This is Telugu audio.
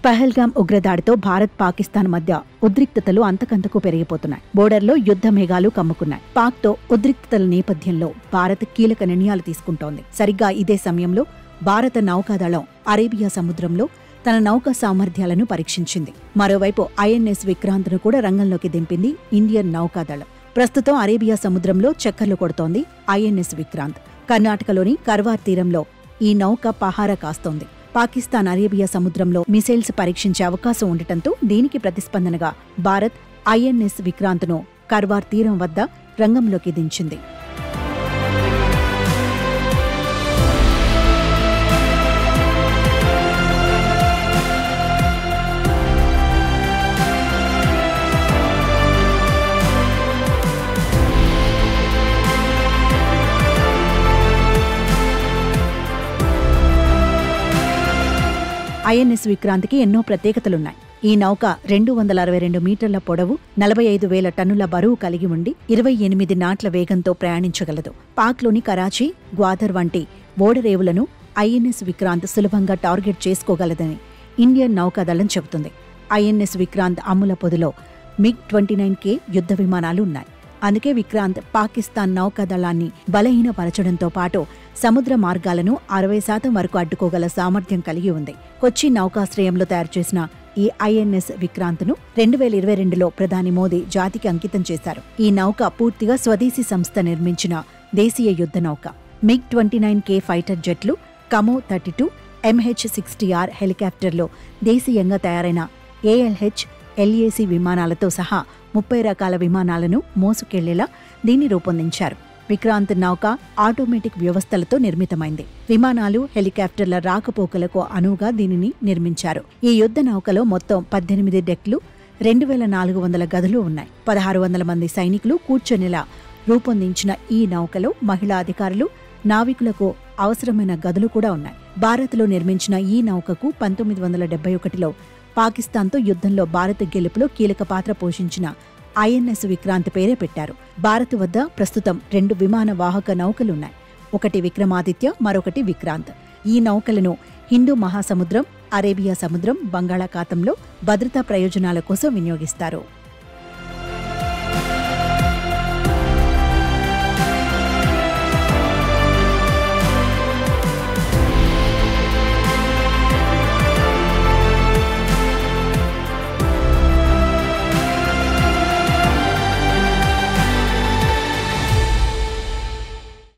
పహల్గామ్ ఉగ్రదాడితో భారత్ పాకిస్తాన్ మధ్య ఉద్రిక్తతలు అంతకంతకు పెరిగిపోతున్నాయి. బోర్డర్లో యుద్ధ మేఘాలు కమ్ముకున్నాయి. పాక్తో ఉద్రిక్తతల నేపథ్యంలో భారత్ కీలక నిర్ణయాలు తీసుకుంటోంది. సరిగ్గా ఇదే సమయంలో భారత నౌకాదళం అరేబియా సముద్రంలో తన నౌకా సామర్థ్యాలను పరీక్షించింది. మరోవైపు ఐఎన్ఎస్ విక్రాంత్ను కూడా రంగంలోకి దింపింది ఇండియన్ నౌకాదళం. ప్రస్తుతం అరేబియా సముద్రంలో చక్కర్లు కొడుతోంది ఐఎన్ఎస్ విక్రాంత్. కర్ణాటకలోని కర్వార్ తీరంలో ఈ నౌక పహారా కాస్తోంది. పాకిస్తాన్ అరేబియా సముద్రంలో మిసైల్స్ పరీక్షించే అవకాశం ఉండటంతో దీనికి ప్రతిస్పందనగా భారత్ ఐఎన్ఎస్ విక్రాంత్ను కర్వార్ తీరం వద్ద రంగంలోకి దించింది. ఐఎన్ఎస్ విక్రాంత్కి ఎన్నో ప్రత్యేకతలున్నాయి. ఈ నౌక 262 మీటర్ల పొడవు, 45,000 టన్నుల బరువు కలిగి ఉండి 28 నాట్ల వేగంతో ప్రయాణించగలదు. పాక్లోని కరాచీ, గ్వాదర్ వంటి ఓడరేవులను ఐఎన్ఎస్ విక్రాంత్ సులభంగా టార్గెట్ చేసుకోగలదని ఇండియన్ నౌకాదళం చెబుతుంది. ఐఎన్ఎస్ విక్రాంత్ అమ్ముల పొదిలో MiG-29K యుద్ధ విమానాలు ఉన్నాయి. అందుకే విక్రాంత్ పాకిస్తాన్ నౌకాదళాన్ని బలహీనపరచడంతో పాటు సముద్ర మార్గాలను 60% వరకు అడ్డుకోగల సామర్థ్యం కలిగి ఉంది. కొచ్చి నౌకాశ్రయంలో తయారు చేసిన ఈ ఐఎన్ఎస్ విక్రాంత్ను 2022లో ప్రధాని మోదీ జాతికి అంకితం చేశారు. ఈ నౌక పూర్తిగా స్వదేశీ సంస్థ నిర్మించిన దేశీయ యుద్ధ నౌక. MiG-29K ఫైటర్ జెట్లు, కమో 32, MH-60R హెలికాప్టర్లో దేశీయంగా తయారైన ALH, LAC విమానాలతో సహా 30 రకాల విమానాలను మోసుకెళ్లేలా దీన్ని రూపొందించారు. విక్రాంత్ నౌక ఆటోమేటిక్ వ్యవస్థలతో నిర్మితమైంది. విమానాలు, హెలికాప్టర్ల రాకపోకలకు అనువుగా దీనిని నిర్మించారు. ఈ యుద్ధ నౌకలో మొత్తం 18 డెక్లు, 2,400 గదులు ఉన్నాయి. 1,600 మంది సైనికులు కూర్చొనేలా రూపొందించిన ఈ నౌకలో మహిళా అధికారులు, నావికులకు అవసరమైన గదులు కూడా ఉన్నాయి. భారత్లో నిర్మించిన ఈ నౌకకు 1971లో పాకిస్తాన్తో యుద్ధంలో భారత్ గెలుపులో కీలక పాత్ర పోషించిన ఐఎన్ఎస్ విక్రాంత్ పేరే పెట్టారు. భారత్ వద్ద ప్రస్తుతం 2 విమాన వాహక నౌకలున్నాయి. ఒకటి విక్రమాదిత్య, మరొకటి విక్రాంత్. ఈ నౌకలను హిందూ మహాసముద్రం, అరేబియా సముద్రం, బంగాళాఖాతంలో భద్రతా ప్రయోజనాల కోసం వినియోగిస్తారు.